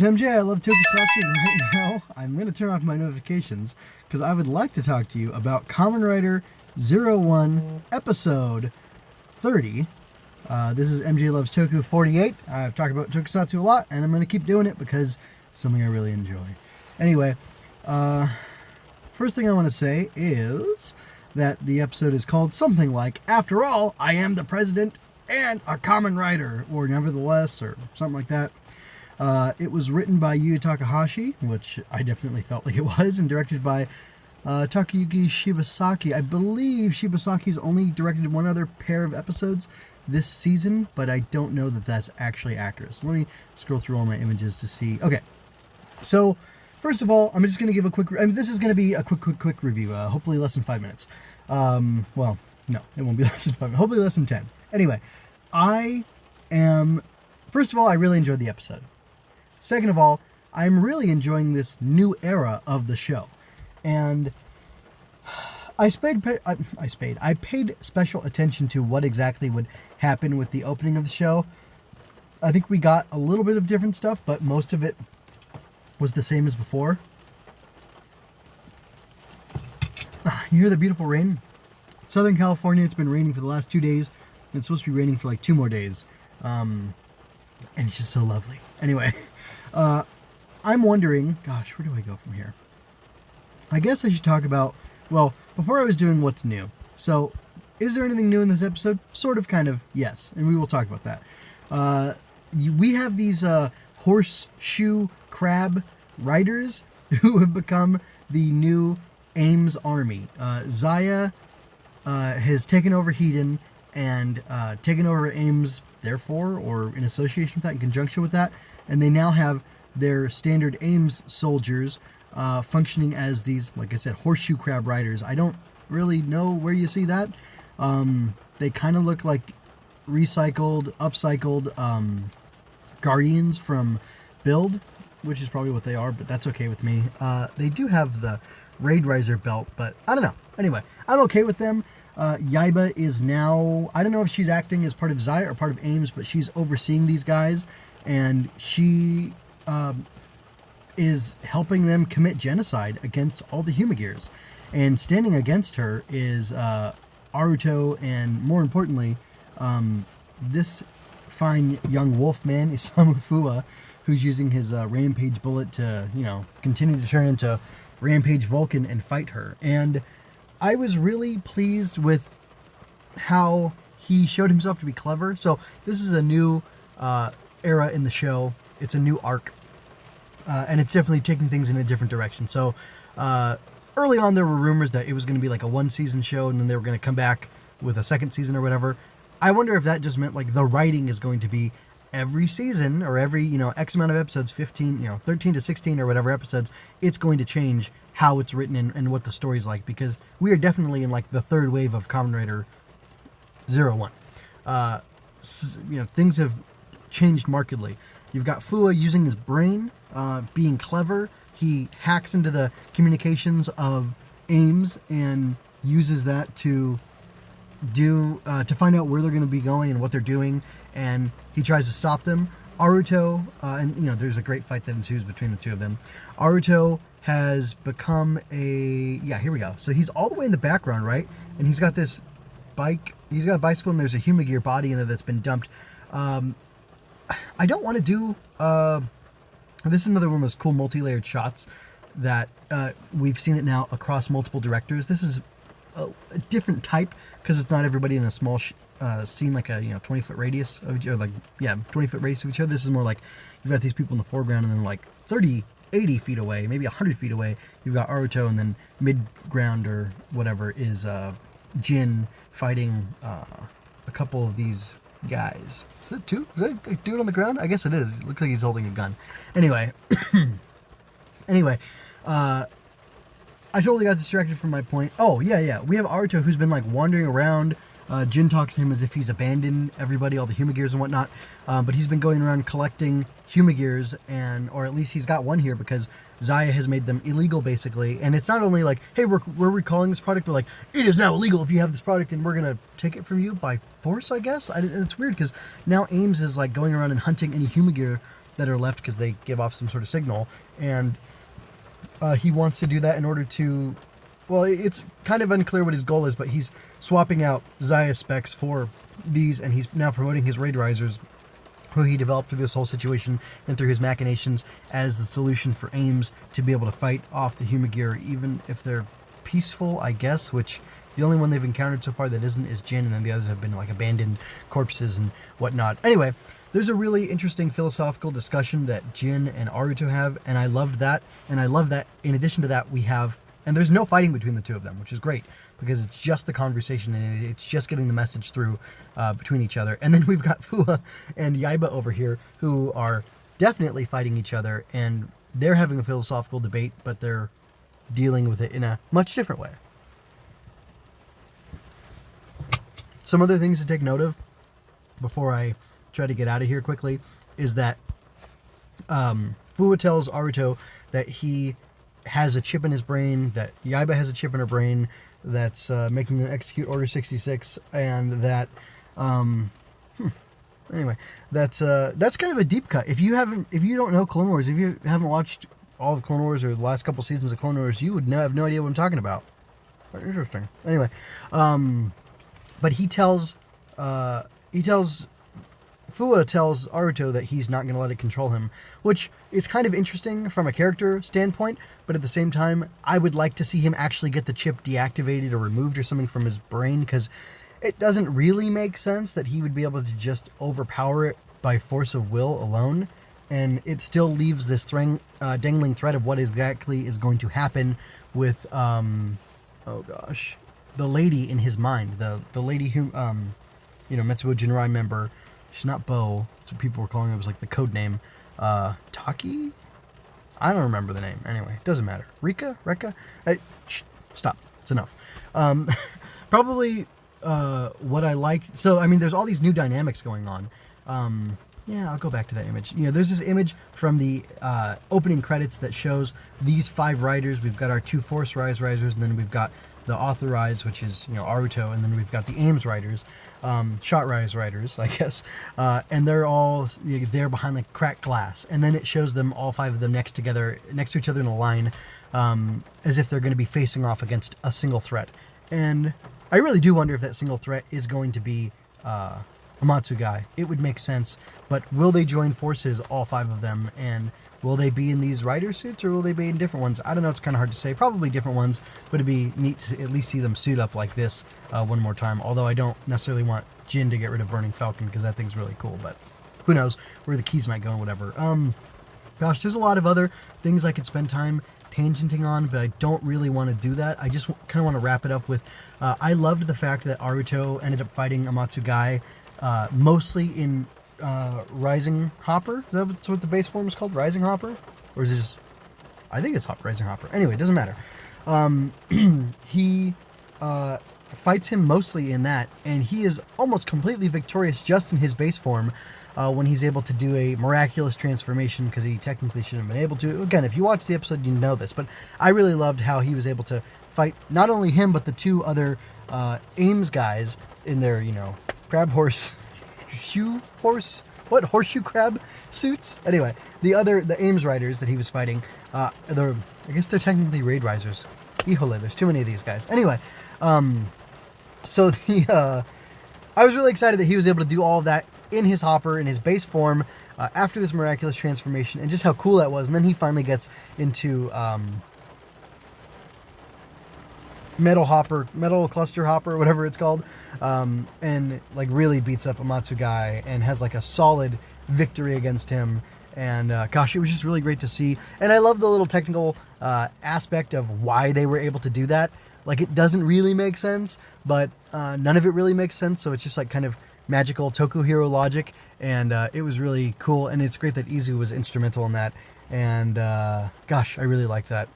is MJ. I love Tokusatsu, and right now I'm going to turn off my notifications because I would like to talk to you about Kamen Rider 01 episode 30. This is MJ Loves Toku 48. I've talked about Tokusatsu a lot, and I'm going to keep doing it because it's something I really enjoy. Anyway, first thing I want to say is that the episode is called something like, After All, I Am the President and a Kamen Rider, or Nevertheless, or something like that. It was written by Yuya Takahashi, which I definitely felt like it was, and directed by Takayuki Shibasaki. I believe Shibasaki's only directed one other pair of episodes this season, but I don't know that that's actually accurate. So let me scroll through all my images to see. Okay, so first of all, I'm just going to give a quick... this is going to be a quick review, hopefully less than 5 minutes. Well, no, it won't be less than 5 minutes. Hopefully less than 10. Anyway, first of all, I really enjoyed the episode. Second of all, I'm really enjoying this new era of the show. And I paid special attention to what exactly would happen with the opening of the show. I think we got a little bit of different stuff, but most of it was the same as before. You hear the beautiful rain? Southern California, it's been raining for the last 2 days. It's supposed to be raining for like 2 more days. And it's just so lovely. Anyway, I'm wondering, gosh, where do I go from here? I guess I should talk about, well, before I was doing what's new. So, is there anything new in this episode? Sort of, kind of, yes. And we will talk about that. We have these horseshoe crab riders who have become the new Ames army. Zaya has taken over Hiden and taken over Ames, therefore, or in association with that, in conjunction with that. And they now have their standard Ames soldiers functioning as these, like I said, horseshoe crab riders. I don't really know where you see that. They kind of look like recycled, upcycled Guardians from Build, which is probably what they are, but that's okay with me. They do have the Raid Riser belt, but I don't know. Anyway, I'm okay with them. Yaiba is now, I don't know if she's acting as part of Zaya or part of Ames, but she's overseeing these guys, and she is helping them commit genocide against all the Humagears. And standing against her is Aruto, and more importantly, this fine young wolf man, Isamu Fuwa, who's using his Rampage bullet to, continue to turn into Rampage Vulcan and fight her. And I was really pleased with how he showed himself to be clever. So this is a new era in the show. It's a new arc. And it's definitely taking things in a different direction. So early on there were rumors that it was going to be like a 1-season show and then they were going to come back with a second season or whatever. I wonder if that just meant like the writing is going to be every season or every, X amount of episodes, 15, 13 to 16 or whatever episodes, it's going to change how it's written and what the story's like, because we are definitely in like the third wave of Kamen Rider 01. Things have changed markedly. You've got Fuwa using his brain, being clever. He hacks into the communications of Ames and uses that to find out where they're going to be going and what they're doing, and he tries to stop them. Aruto, and there's a great fight that ensues between the two of them. Aruto has become here we go. So he's all the way in the background, right? And he's got this bike. He's got a bicycle, and there's a Humagear body in there that's been dumped. I don't want to do... this is another one of those cool multi-layered shots that we've seen it now across multiple directors. This is a different type because it's not everybody in a small scene, like a 20-foot radius of each other, 20-foot radius of each other. This is more like you've got these people in the foreground, and then like 80 feet away, maybe 100 feet away, you've got Aruto, and then mid-ground or whatever is Jin fighting a couple of these guys. Is that two? Is that a dude on the ground? I guess it is. It looks like he's holding a gun. Anyway, I totally got distracted from my point. Oh, yeah. We have Aruto who's been like wandering around. Jin talks to him as if he's abandoned everybody, all the Humagears and whatnot. But he's been going around collecting Humagears, or at least he's got one here because Zaya has made them illegal, basically. And it's not only like, hey, we're recalling this product, but like, it is now illegal if you have this product, and we're going to take it from you by force, I guess. And it's weird because now Ames is like going around and hunting any Humagear that are left because they give off some sort of signal. And he wants to do that in order to... Well, it's kind of unclear what his goal is, but he's swapping out Zaya specs for these, and he's now promoting his Raid Risers, who he developed through this whole situation and through his machinations, as the solution for AIMs to be able to fight off the Humagear, even if they're peaceful, I guess, which the only one they've encountered so far that isn't is Jin, and then the others have been like abandoned corpses and whatnot. Anyway, there's a really interesting philosophical discussion that Jin and Aruto have, and I loved that. And I love that in addition to that we have, and there's no fighting between the two of them, which is great, because it's just the conversation and it's just getting the message through between each other. And then we've got Fuwa and Yaiba over here, who are definitely fighting each other, and they're having a philosophical debate, but they're dealing with it in a much different way. Some other things to take note of before I try to get out of here quickly is that Fuwa tells Aruto that he has a chip in his brain, that Yaiba has a chip in her brain that's making them execute Order 66, and that anyway, that's kind of a deep cut. If you don't know Clone Wars, if you haven't watched all of Clone Wars or the last couple seasons of Clone Wars, you would have no idea what I'm talking about. But interesting. Anyway, but Fuwa tells Aruto that he's not going to let it control him, which is kind of interesting from a character standpoint, but at the same time, I would like to see him actually get the chip deactivated or removed or something from his brain, because it doesn't really make sense that he would be able to just overpower it by force of will alone, and it still leaves this dangling thread of what exactly is going to happen with, oh gosh, the lady in his mind, the lady who, Metsubo Jinrai member. She's not Bo. That's what people were calling her. It was like the code name. Taki? I don't remember the name. Anyway, it doesn't matter. Rika? Stop. It's enough. Probably what I liked... So, I mean, there's all these new dynamics going on. I'll go back to that image. There's this image from the opening credits that shows these 5 riders. We've got our 2 Force Rise Risers, and then we've got the Authorized, which is, Aruto, and then we've got the Ames Riders, Shot Rise Riders, I guess, and they're all there behind like cracked glass, and then it shows them, all 5 of them next to each other in a line, as if they're going to be facing off against a single threat. And I really do wonder if that single threat is going to be Amatsu Gai. It would make sense, but will they join forces, all 5 of them, and will they be in these rider suits, or will they be in different ones? I don't know. It's kind of hard to say. Probably different ones, but it'd be neat to at least see them suit up like this one more time. Although I don't necessarily want Jin to get rid of Burning Falcon, because that thing's really cool. But who knows where the keys might go and whatever. Gosh, there's a lot of other things I could spend time tangenting on, but I don't really want to do that. I just kind of want to wrap it up with, I loved the fact that Aruto ended up fighting Amatsu Gai mostly in Rising Hopper. Is that what the base form is called? Rising Hopper? Or is it just... I think it's Rising Hopper. Anyway, it doesn't matter. He fights him mostly in that, and he is almost completely victorious just in his base form when he's able to do a miraculous transformation, because he technically shouldn't have been able to. Again, if you watch the episode, you know this, but I really loved how he was able to fight not only him, but the 2 other Ames guys in their, crab horse... horseshoe crab suits? Anyway, the Ames Riders that he was fighting, I guess they're technically Raid Risers. Híjole, there's too many of these guys. Anyway, so I was really excited that he was able to do all of that in his hopper, in his base form, after this miraculous transformation, and just how cool that was. And then he finally gets into metal cluster hopper, whatever it's called, and like really beats up Amatsu Gai and has like a solid victory against him. And gosh, it was just really great to see. And I love the little technical aspect of why they were able to do that. Like, it doesn't really make sense, but none of it really makes sense. So it's just like kind of magical Tokuhiro logic, and it was really cool. And it's great that Izu was instrumental in that. And gosh, I really like that.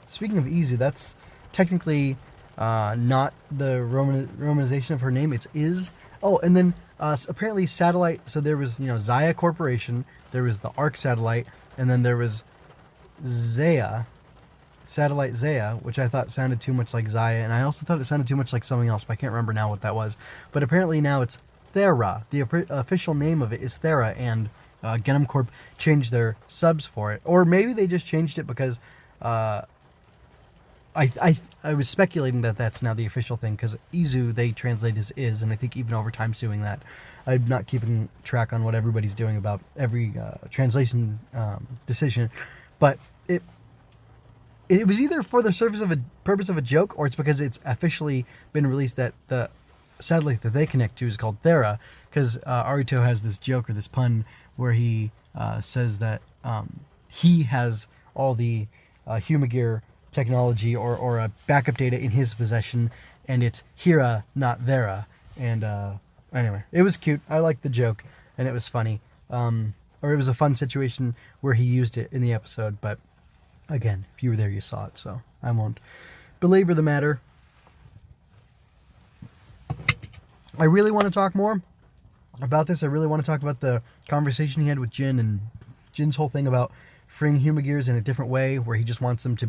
Speaking of Izu, that's technically not the romanization of her name. It's Iz. Oh, and then apparently satellite. So there was, Zaya Corporation. There was the Arc satellite, and then there was Satellite Zaya, which I thought sounded too much like Zaya, and I also thought it sounded too much like something else, but I can't remember now what that was. But apparently now it's Thera. The official name of it is Thera, and Genom Corp changed their subs for it, or maybe they just changed it because I was speculating that that's now the official thing, because Izu they translate as is, and I think even Overtime's doing that. I'm not keeping track on what everybody's doing about every translation decision, but it was either for the purpose of a joke, or it's because it's officially been released that the satellite that they connect to is called Thera, because Aruto has this joke or this pun where he says that he has all the Humagear technology or a backup data in his possession, and it's Hira, not Thera. And anyway, it was cute. I liked the joke, and it was funny. Or it was a fun situation where he used it in the episode, but again, if you were there, you saw it, so I won't belabor the matter. I really want to talk more about this. I really want to talk about the conversation he had with Jin, and Jin's whole thing about freeing Humagears in a different way, where he just wants them to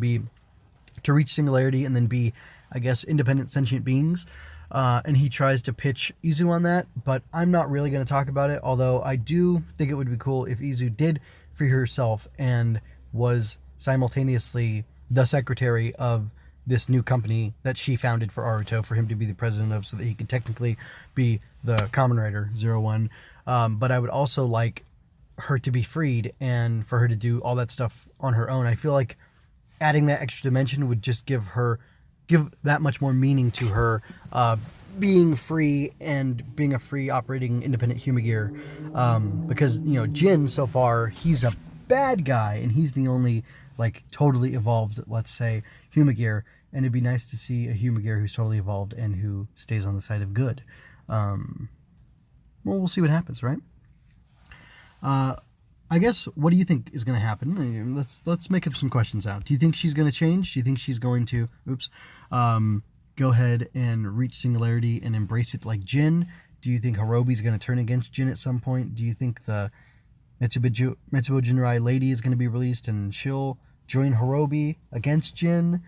reach singularity and then be, I guess, independent sentient beings. And he tries to pitch Izu on that, but I'm not really going to talk about it, although I do think it would be cool if Izu did free herself and was simultaneously the secretary of this new company that she founded for Aruto, for him to be the president of, so that he could technically be the Kamen Rider 01. But I would also like her to be freed and for her to do all that stuff on her own. I feel like adding that extra dimension would just give that much more meaning to her being free and being a free operating independent Humagear. Because, Jin, so far, he's a bad guy, and he's the only totally evolved, let's say, Humagear, and it'd be nice to see a Humagear who's totally evolved and who stays on the side of good. Well, we'll see what happens, right? I guess, what do you think is going to happen? Let's make up some questions out. Do you think she's going to change? Do you think she's going to, go ahead and reach singularity and embrace it like Jin? Do you think Hirobi's going to turn against Jin at some point? Do you think the Metsubo Jinrai lady is going to be released and she'll join Hirobi against Jin?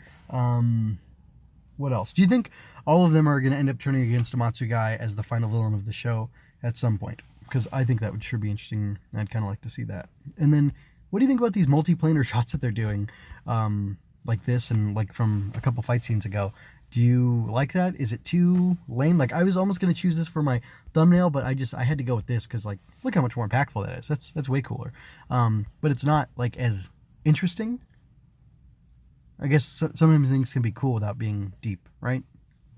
What else? Do you think all of them are going to end up turning against Amatsu Gai as the final villain of the show at some point? Because I think that would sure be interesting. I'd kind of like to see that. And then, what do you think about these multiplanar shots that they're doing? Like this and from a couple fight scenes ago. Do you like that? Is it too lame? I was almost going to choose this for my thumbnail, but I had to go with this because, look how much more impactful that is. That's way cooler. But it's not, as interesting. I guess sometimes things can be cool without being deep, right?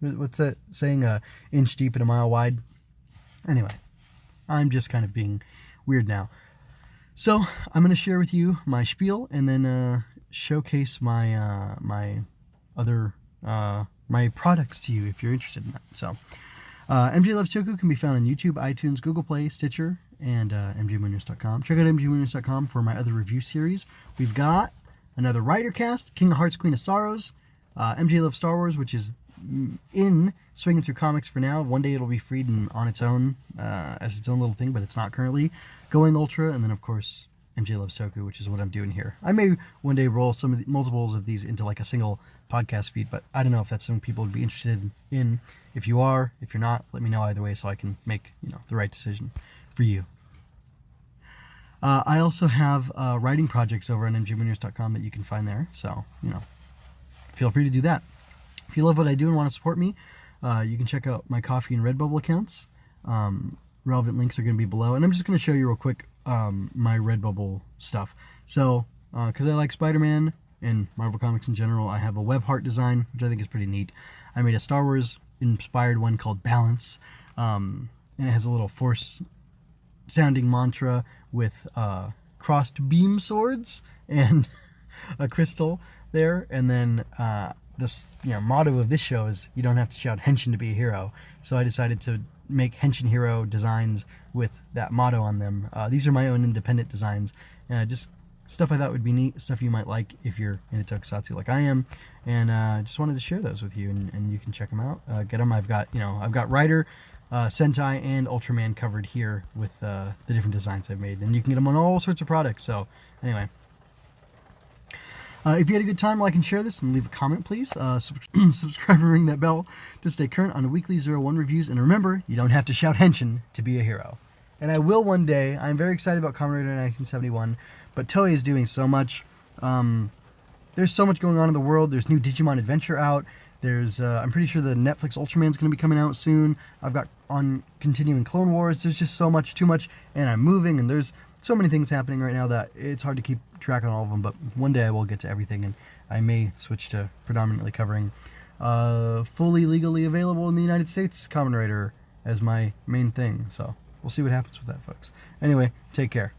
What's that saying? Inch deep and a mile wide? Anyway, I'm just kind of being weird now. So, I'm going to share with you my spiel and then showcase my my products to you if you're interested in that. So, MJ Loves Toku can be found on YouTube, iTunes, Google Play, Stitcher, and mjmunoz.com. Check out mjmunoz.com for my other review series. We've got another Rider Cast, King of Hearts, Queen of Sorrows, MJ Loves Star Wars, which is swinging through comics for now. One day it'll be freed and on its own as its own little thing, but it's not currently going Ultra. And then, of course, MJ Loves Toku, which is what I'm doing here. I may one day roll some of the multiples of these into a single podcast feed, but I don't know if that's something people would be interested in. If you are, if you're not, let me know either way so I can make the right decision for you. I also have writing projects over on mjmunoz.com that you can find there, so feel free to do that. If you love what I do and want to support me, you can check out my Coffee and Redbubble accounts. Relevant links are going to be below, and I'm just going to show you real quick my Redbubble stuff. So, because I like Spider-Man and Marvel Comics in general, I have a web heart design, which I think is pretty neat. I made a Star Wars-inspired one called Balance, and it has a little Force-sounding mantra with crossed beam swords and a crystal there, and then this motto of this show is you don't have to shout henshin to be a hero. So I decided to make henshin hero designs with that motto on them. These are my own independent designs, just stuff I thought would be neat, stuff you might like if you're into tokusatsu like I am, and just wanted to share those with you, and you can check them out, get them. I've got Rider, Sentai, and Ultraman covered here with the different designs I've made, and you can get them on all sorts of products. So anyway, if you had a good time, like and share this, and leave a comment, please. Subscribe and ring that bell to stay current on the weekly 01 reviews. And remember, you don't have to shout henshin to be a hero. And I will one day. I'm very excited about Kamen Rider 1971, but Toei is doing so much. There's so much going on in the world. There's new Digimon Adventure out. There's, I'm pretty sure the Netflix Ultraman's going to be coming out soon. I've got on continuing Clone Wars. There's just so much, too much, and I'm moving, and there's so many things happening right now that it's hard to keep track on all of them, but one day I will get to everything, and I may switch to predominantly covering fully legally available in the United States Kamen Rider as my main thing, so we'll see what happens with that, folks. Anyway, take care.